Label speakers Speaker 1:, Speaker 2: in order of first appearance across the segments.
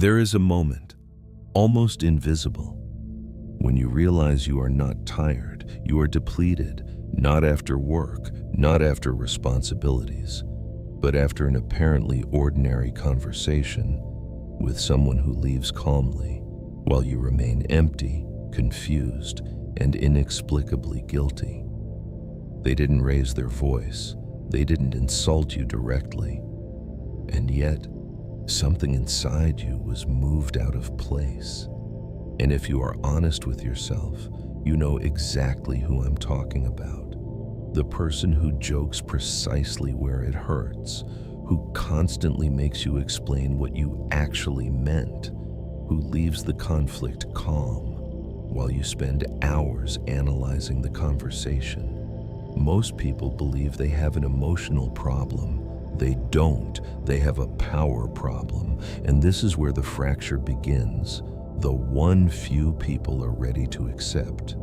Speaker 1: There is a moment, almost invisible, when you realize you are not tired, you are depleted, not after work, not after responsibilities, but after an apparently ordinary conversation with someone who leaves calmly while you remain empty, confused, and inexplicably guilty. They didn't raise their voice, they didn't insult you directly, and yet something inside you was moved out of place. And if you are honest with yourself, you know exactly who I'm talking about. The person who jokes precisely where it hurts, who constantly makes you explain what you actually meant, who leaves the conflict calm while you spend hours analyzing the conversation. Most people believe they have an emotional problem. They don't. They have a power problem. And this is where the fracture begins, the one few people are ready to accept.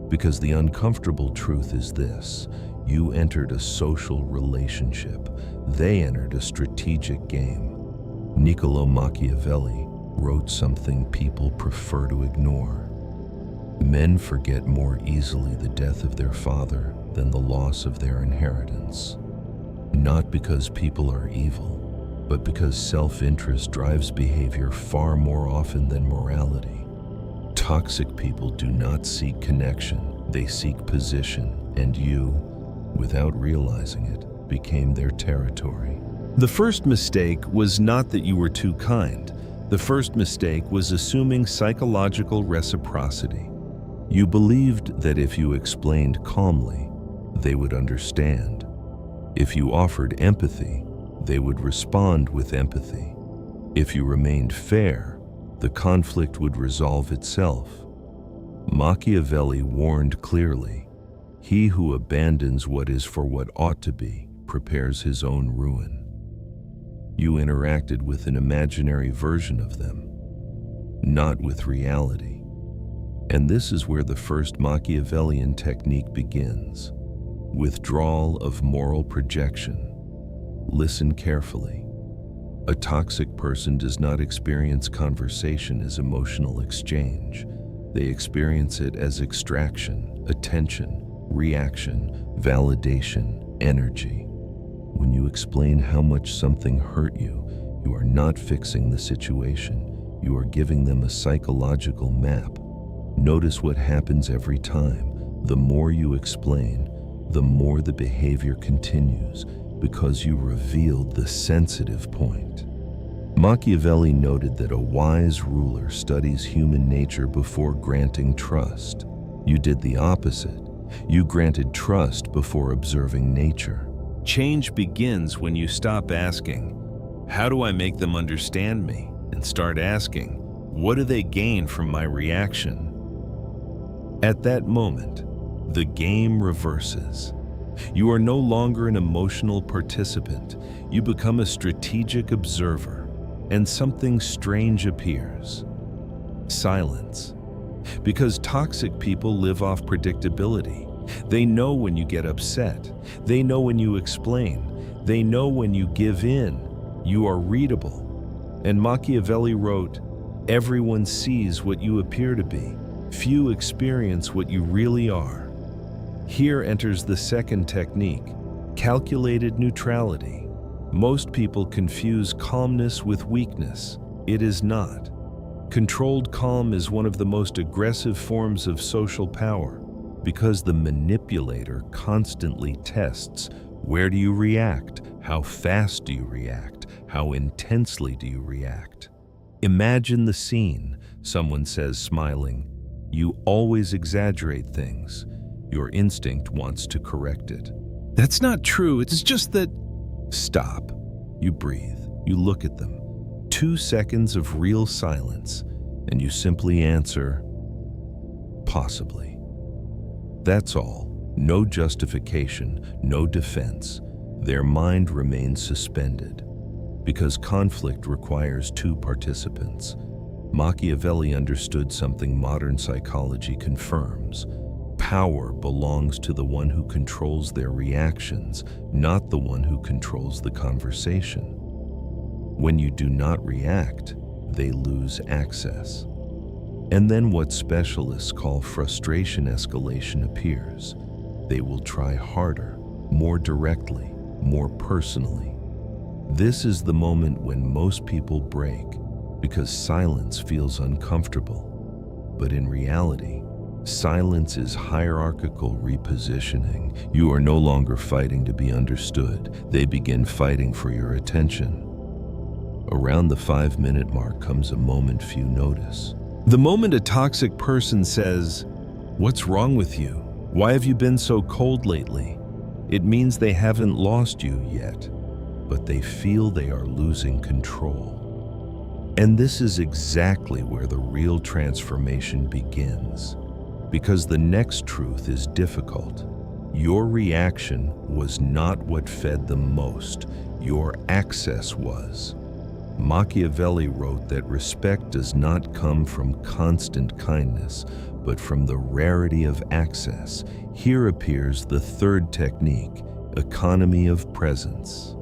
Speaker 1: Because the uncomfortable truth is this: you entered a social relationship. They entered a strategic game. Niccolò Machiavelli wrote something people prefer to ignore. Men forget more easily the death of their father than the loss of their inheritance. Not because people are evil, but because self-interest drives behavior far more often than morality. Toxic people do not seek connection, they seek position, and you, without realizing it, became their territory. The first mistake was not that you were too kind. The first mistake was assuming psychological reciprocity. You believed that if you explained calmly, they would understand. If you offered empathy, they would respond with empathy. If you remained fair, the conflict would resolve itself. Machiavelli warned clearly, "He who abandons what is for what ought to be prepares his own ruin." You interacted with an imaginary version of them, not with reality. And this is where the first Machiavellian technique begins: withdrawal of moral projection. Listen carefully. A toxic person does not experience conversation as emotional exchange. They experience it as extraction, attention, reaction, validation, energy. When you explain how much something hurt you, you are not fixing the situation. You are giving them a psychological map. Notice what happens every time. The more you explain, the more the behavior continues, because you revealed the sensitive point. Machiavelli noted that a wise ruler studies human nature before granting trust. You did the opposite. You granted trust before observing nature. Change begins when you stop asking, "How do I make them understand me?" and start asking, "What do they gain from my reaction?" At that moment, the game reverses. You are no longer an emotional participant. You become a strategic observer, and something strange appears: silence. Because toxic people live off predictability. They know when you get upset. They know when you explain. They know when you give in. You are readable. And Machiavelli wrote, "Everyone sees what you appear to be. Few experience what you really are." Here enters the second technique, calculated neutrality. Most people confuse calmness with weakness. It is not. Controlled calm is one of the most aggressive forms of social power, because the manipulator constantly tests: where do you react? How fast do you react? How intensely do you react? Imagine the scene. Someone says, smiling, "You always exaggerate things." Your instinct wants to correct it. "That's not true, it's just that..." Stop. You breathe. You look at them. 2 seconds of real silence, and you simply answer, "Possibly." That's all. No justification, no defense. Their mind remains suspended. Because conflict requires 2 participants. Machiavelli understood something modern psychology confirms. Power belongs to the one who controls their reactions, not the one who controls the conversation. When you do not react, they lose access. And then what specialists call frustration escalation appears. They will try harder, more directly, more personally. This is the moment when most people break because silence feels uncomfortable. But in reality, silence is hierarchical repositioning. You are no longer fighting to be understood. They begin fighting for your attention. Around the 5-minute mark comes a moment few notice. The moment a toxic person says, "What's wrong with you? Why have you been so cold lately?" It means they haven't lost you yet, but they feel they are losing control. And this is exactly where the real transformation begins, because the next truth is difficult. Your reaction was not what fed them most, your access was. Machiavelli wrote that respect does not come from constant kindness, but from the rarity of access. Here appears the third technique, economy of presence.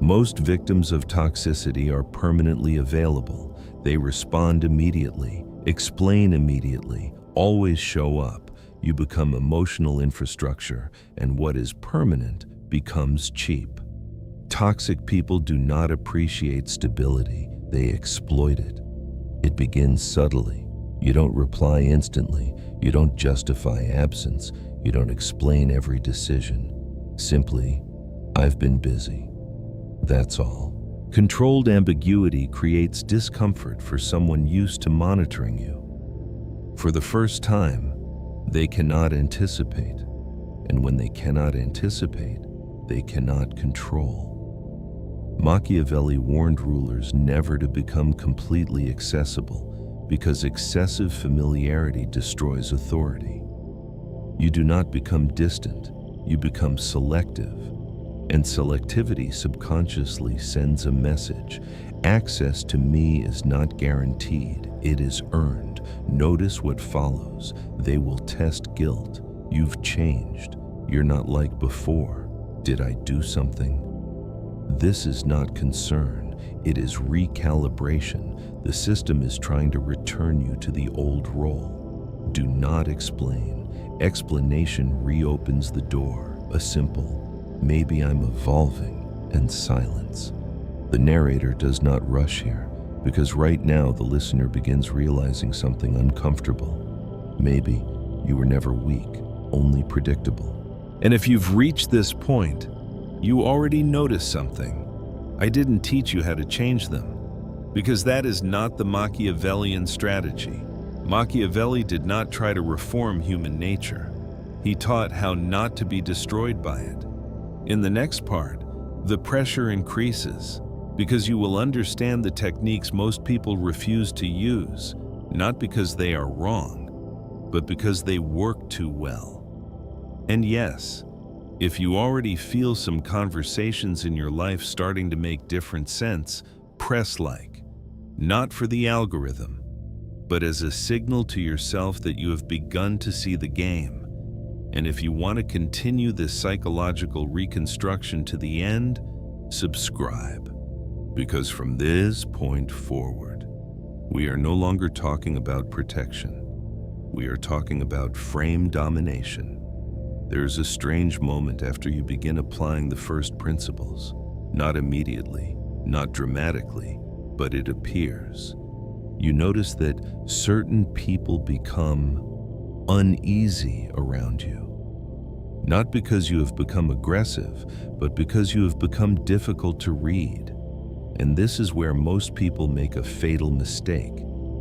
Speaker 1: Most victims of toxicity are permanently available. They respond immediately, explain immediately, always show up. You become emotional infrastructure, and what is permanent becomes cheap. Toxic people do not appreciate stability, they exploit it. It begins subtly. You don't reply instantly, you don't justify absence, you don't explain every decision. Simply, "I've been busy." That's all. Controlled ambiguity creates discomfort for someone used to monitoring you. For the first time, they cannot anticipate, and when they cannot anticipate, they cannot control. Machiavelli warned rulers never to become completely accessible because excessive familiarity destroys authority. You do not become distant, you become selective. And selectivity subconsciously sends a message. Access to me is not guaranteed, it is earned. Notice what follows. They will test guilt. You've changed. You're not like before. Did I do something? This is not concern, it is recalibration. The system is trying to return you to the old role. Do not explain. Explanation reopens the door. A simple, "Maybe I'm evolving," and silence. The narrator does not rush here, because right now the listener begins realizing something uncomfortable. Maybe you were never weak, only predictable. And if you've reached this point, you already noticed something. I didn't teach you how to change them, because that is not the Machiavellian strategy. Machiavelli did not try to reform human nature. He taught how not to be destroyed by it. In the next part, the pressure increases, because you will understand the techniques most people refuse to use, not because they are wrong, but because they work too well. And yes, if you already feel some conversations in your life starting to make different sense, press like. Not for the algorithm, but as a signal to yourself that you have begun to see the game. And if you want to continue this psychological reconstruction to the end, subscribe. Because from this point forward, we are no longer talking about protection. We are talking about frame domination. There is a strange moment after you begin applying the first principles. Not immediately, not dramatically, but it appears. You notice that certain people become uneasy around you. Not because you have become aggressive, but because you have become difficult to read. And this is where most people make a fatal mistake.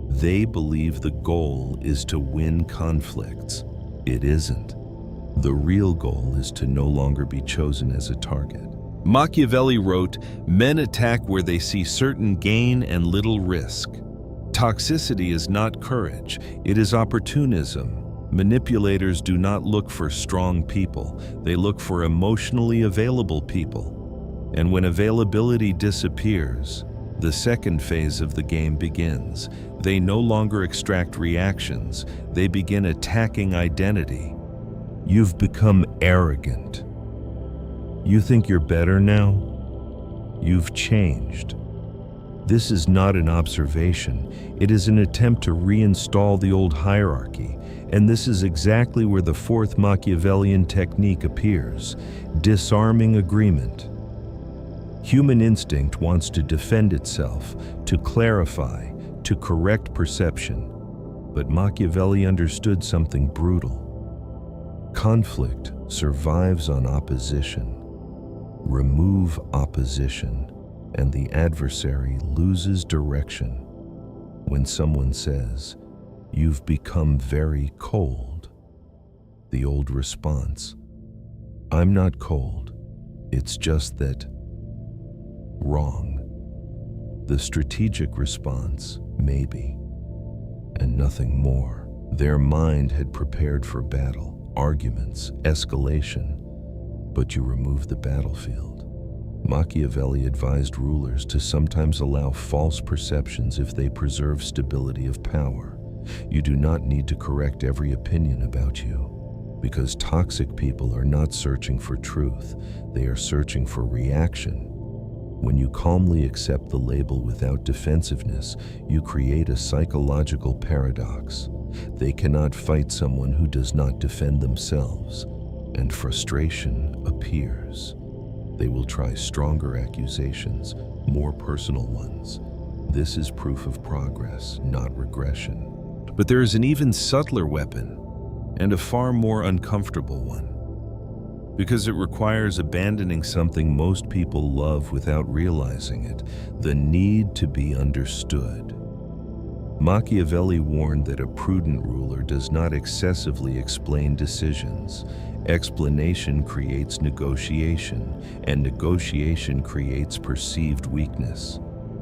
Speaker 1: They believe the goal is to win conflicts. It isn't. The real goal is to no longer be chosen as a target. Machiavelli wrote, "Men attack where they see certain gain and little risk." Toxicity is not courage, it is opportunism. Manipulators do not look for strong people, they look for emotionally available people. And when availability disappears, the second phase of the game begins. They no longer extract reactions, they begin attacking identity. You've become arrogant. You think you're better now? You've changed. This is not an observation, it is an attempt to reinstall the old hierarchy, and this is exactly where the fourth Machiavellian technique appears: disarming agreement. Human instinct wants to defend itself, to clarify, to correct perception, but Machiavelli understood something brutal. Conflict survives on opposition. Remove opposition, and the adversary loses direction. When someone says, "You've become very cold," the old response, "I'm not cold, it's just that," wrong. The strategic response, "Maybe," and nothing more. Their mind had prepared for battle, arguments, escalation, but you remove the battlefield. Machiavelli advised rulers to sometimes allow false perceptions if they preserve stability of power. You do not need to correct every opinion about you, because toxic people are not searching for truth, they are searching for reaction. When you calmly accept the label without defensiveness, you create a psychological paradox. They cannot fight someone who does not defend themselves, and frustration appears. They will try stronger accusations, more personal ones. This is proof of progress, not regression. But there is an even subtler weapon, and a far more uncomfortable one, because it requires abandoning something most people love without realizing it: the need to be understood. Machiavelli warned that a prudent ruler does not excessively explain decisions. Explanation creates negotiation, and negotiation creates perceived weakness.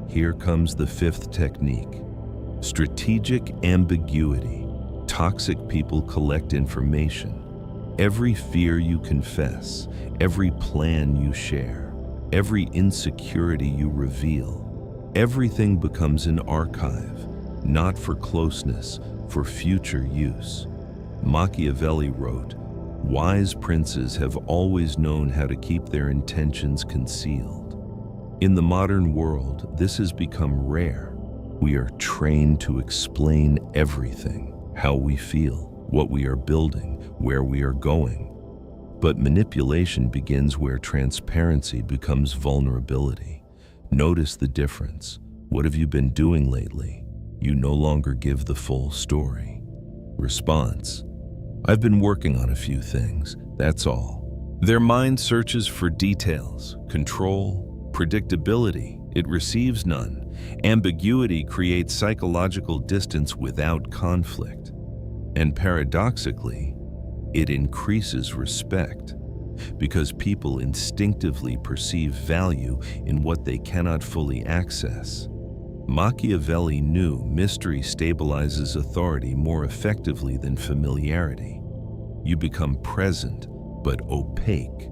Speaker 1: Here comes the fifth technique: strategic ambiguity. Toxic people collect information. Every fear you confess, every plan you share, every insecurity you reveal, everything becomes an archive, not for closeness, for future use. Machiavelli wrote, "Wise princes have always known how to keep their intentions concealed." In the modern world, this has become rare. We are trained to explain everything: how we feel, what we are building, where we are going. But manipulation begins where transparency becomes vulnerability. Notice the difference. What have you been doing lately? You no longer give the full story. Response: I've been working on a few things, that's all. Their mind searches for details, control, predictability. It receives none. Ambiguity creates psychological distance without conflict. And paradoxically, it increases respect, because people instinctively perceive value in what they cannot fully access. Machiavelli knew mystery stabilizes authority more effectively than familiarity. You become present but opaque,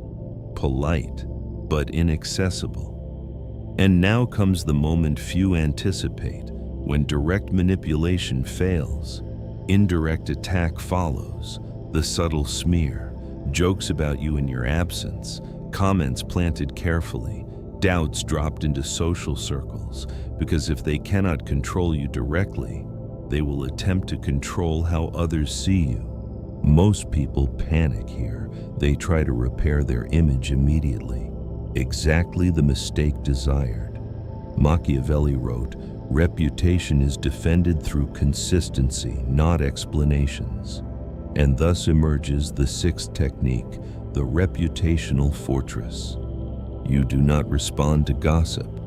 Speaker 1: polite but inaccessible. And now comes the moment few anticipate: when direct manipulation fails, indirect attack follows. The subtle smear, jokes about you in your absence, comments planted carefully, doubts dropped into social circles, because if they cannot control you directly, they will attempt to control how others see you. Most people panic here. They try to repair their image immediately. Exactly the mistake desired. Machiavelli wrote, "Reputation is defended through consistency, not explanations." And thus emerges the sixth technique, the reputational fortress. You do not respond to gossip.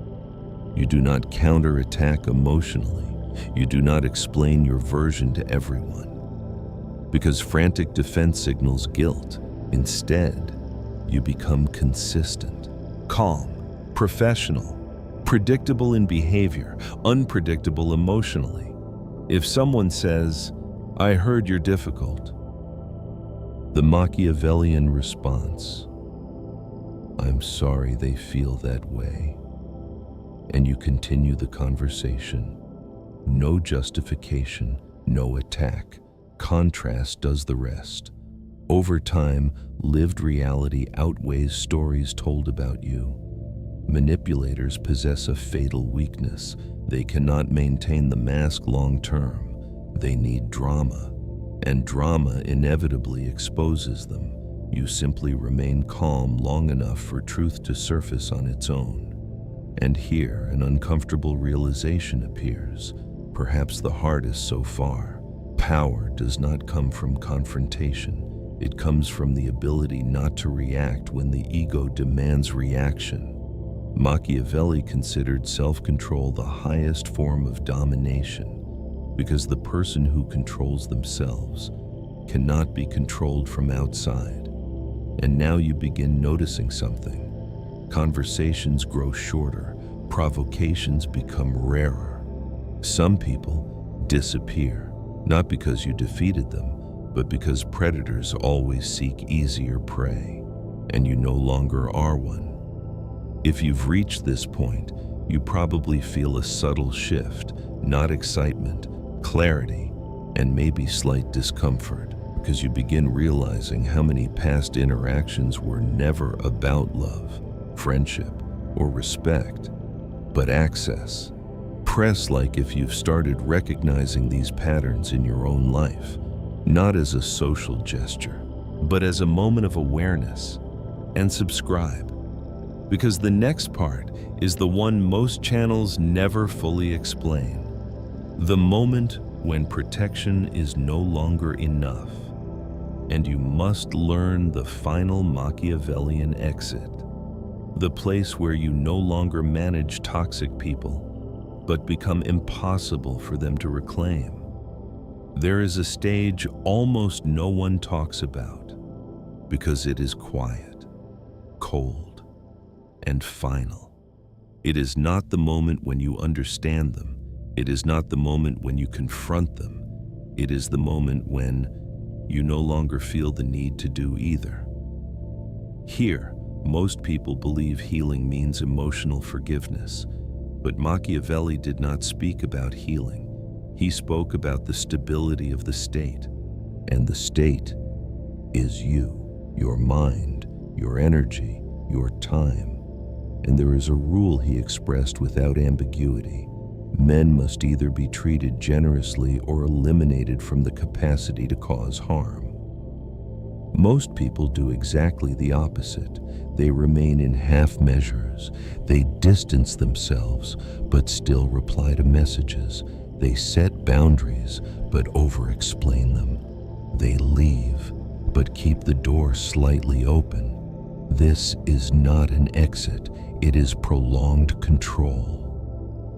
Speaker 1: You do not counterattack emotionally. You do not explain your version to everyone, because frantic defense signals guilt. Instead, you become consistent, calm, professional, predictable in behavior, unpredictable emotionally. If someone says, "I heard you're difficult," the Machiavellian response, "I'm sorry they feel that way," and you continue the conversation. No justification, no attack. Contrast does the rest. Over time, lived reality outweighs stories told about you. Manipulators possess a fatal weakness. They cannot maintain the mask long term. They need drama, and drama inevitably exposes them. You simply remain calm long enough for truth to surface on its own. And here, an uncomfortable realization appears, perhaps the hardest so far. Power does not come from confrontation. It comes from the ability not to react when the ego demands reaction. Machiavelli considered self-control the highest form of domination, because the person who controls themselves cannot be controlled from outside. And now you begin noticing something. Conversations grow shorter, provocations become rarer. Some people disappear, not because you defeated them, but because predators always seek easier prey, and you no longer are one. If you've reached this point, you probably feel a subtle shift, not excitement, clarity, and maybe slight discomfort, because you begin realizing how many past interactions were never about love, friendship, or respect, but access. Press like if you've started recognizing these patterns in your own life, not as a social gesture, but as a moment of awareness, and subscribe. Because the next part is the one most channels never fully explain. The moment when protection is no longer enough, and you must learn the final Machiavellian exit. The place where you no longer manage toxic people, but become impossible for them to reclaim. There is a stage almost no one talks about, because it is quiet, cold, and final. It is not the moment when you understand them. It is not the moment when you confront them. It is the moment when you no longer feel the need to do either. Here, most people believe healing means emotional forgiveness, but Machiavelli did not speak about healing. He spoke about the stability of the state, and the state is you, your mind, your energy, your time. And there is a rule he expressed without ambiguity. Men must either be treated generously or eliminated from the capacity to cause harm. Most people do exactly the opposite. They remain in half measures. They distance themselves, but still reply to messages. They set boundaries, but over-explain them. They leave, but keep the door slightly open. This is not an exit. It is prolonged control.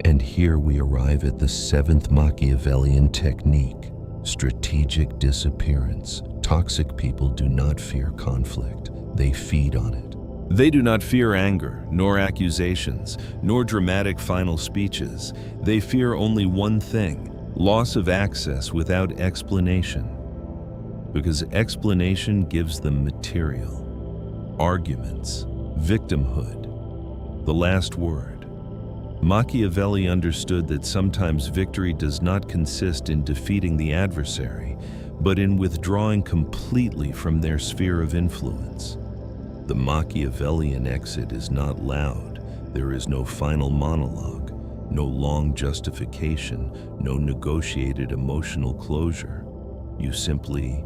Speaker 1: And here we arrive at the seventh Machiavellian technique, strategic disappearance. Toxic people do not fear conflict. They feed on it. They do not fear anger, nor accusations, nor dramatic final speeches. They fear only one thing: loss of access without explanation. Because explanation gives them material, arguments, victimhood, the last word. Machiavelli understood that sometimes victory does not consist in defeating the adversary, but in withdrawing completely from their sphere of influence. The Machiavellian exit is not loud. There is no final monologue, no long justification, no negotiated emotional closure. You simply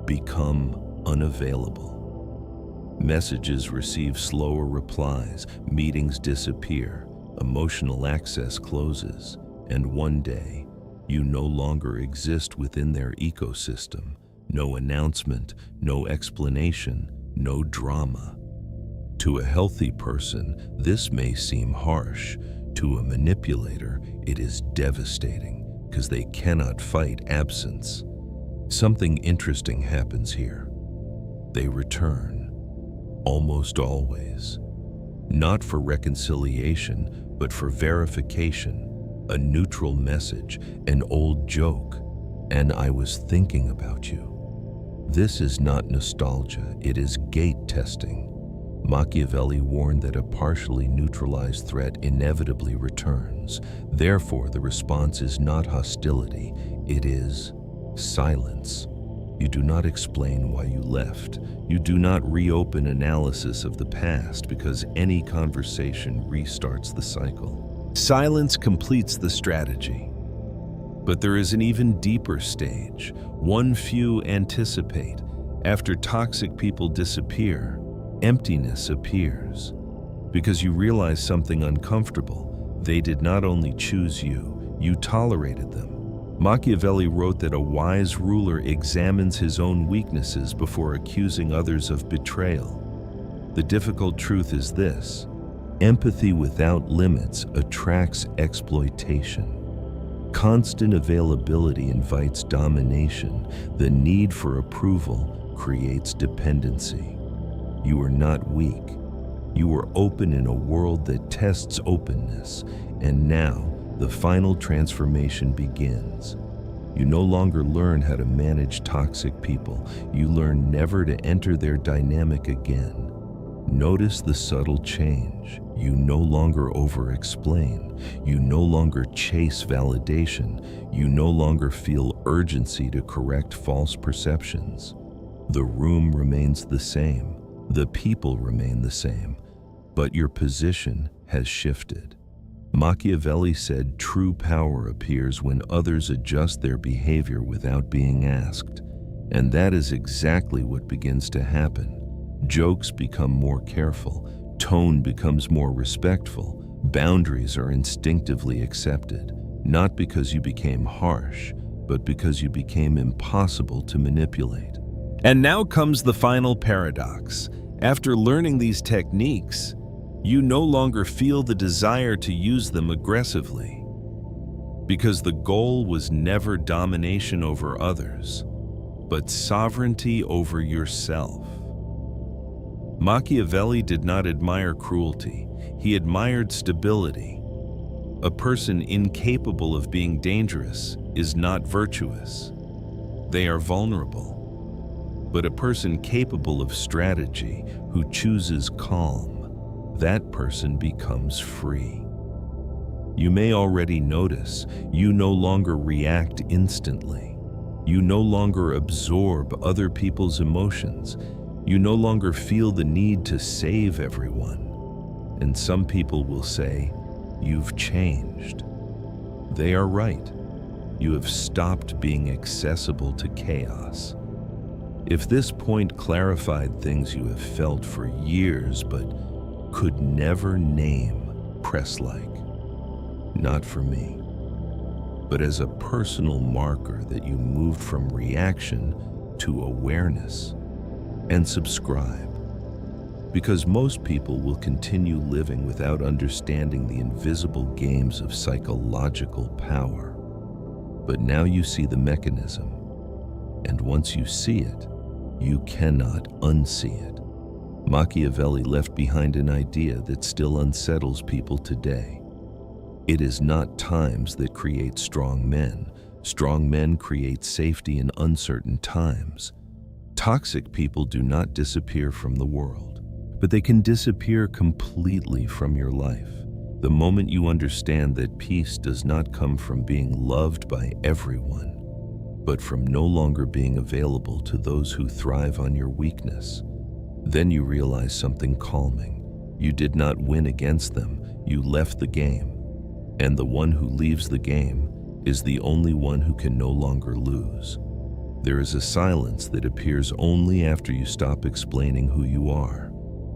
Speaker 1: become unavailable. Messages receive slower replies, meetings disappear, emotional access closes, and one day, you no longer exist within their ecosystem. No announcement, no explanation, no drama. To a healthy person, this may seem harsh. To a manipulator, it is devastating, because they cannot fight absence. Something interesting happens here. They return, almost always. Not for reconciliation, but for verification, a neutral message, an old joke, and I was thinking about you. This is not nostalgia, it is gate testing. Machiavelli warned that a partially neutralized threat inevitably returns. Therefore, the response is not hostility, it is silence. You do not explain why you left. You do not reopen analysis of the past because any conversation restarts the cycle. Silence completes the strategy. But there is an even deeper stage, one few anticipate. After toxic people disappear, emptiness appears. Because you realize something uncomfortable. They did not only choose you, you tolerated them. Machiavelli wrote that a wise ruler examines his own weaknesses before accusing others of betrayal. The difficult truth is this: empathy without limits attracts exploitation. Constant availability invites domination. The need for approval creates dependency. You are not weak. You are open in a world that tests openness, and now the final transformation begins. You no longer learn how to manage toxic people. You learn never to enter their dynamic again. Notice the subtle change. You no longer over-explain. You no longer chase validation. You no longer feel urgency to correct false perceptions. The room remains the same. The people remain the same. But your position has shifted. Machiavelli said true power appears when others adjust their behavior without being asked. And that is exactly what begins to happen. Jokes become more careful, tone becomes more respectful, boundaries are instinctively accepted, not because you became harsh, but because you became impossible to manipulate. And now comes the final paradox. After learning these techniques, you no longer feel the desire to use them aggressively, because the goal was never domination over others, but sovereignty over yourself. Machiavelli did not admire cruelty, he admired stability. A person incapable of being dangerous is not virtuous. They are vulnerable. But a person capable of strategy, who chooses calm, that person becomes free. You may already notice you no longer react instantly. You no longer absorb other people's emotions. You no longer feel the need to save everyone. And some people will say, "You've changed." They are right. You have stopped being accessible to chaos. If this point clarified things you have felt for years but could never name, press like. Not for me, but as a personal marker that you moved from reaction to awareness. And subscribe, because most people will continue living without understanding the invisible games of psychological power. But now you see the mechanism, and once you see it, you cannot unsee it. Machiavelli left behind an idea that still unsettles people today. It is not times that create strong men. Strong men create safety in uncertain times. Toxic people do not disappear from the world, but they can disappear completely from your life. The moment you understand that peace does not come from being loved by everyone, but from no longer being available to those who thrive on your weakness, then you realize something calming. You did not win against them, you left the game. And the one who leaves the game is the only one who can no longer lose. There is a silence that appears only after you stop explaining who you are.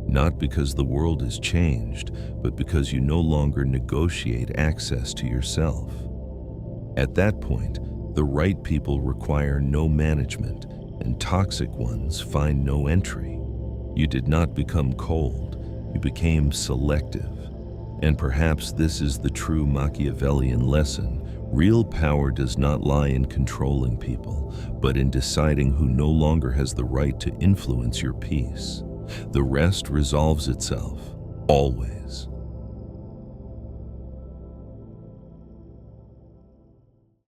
Speaker 1: Not because the world has changed, but because you no longer negotiate access to yourself. At that point, the right people require no management, and toxic ones find no entry. You did not become cold, you became selective. And perhaps this is the true Machiavellian lesson. Real power does not lie in controlling people, but in deciding who no longer has the right to influence your peace. The rest resolves itself, always.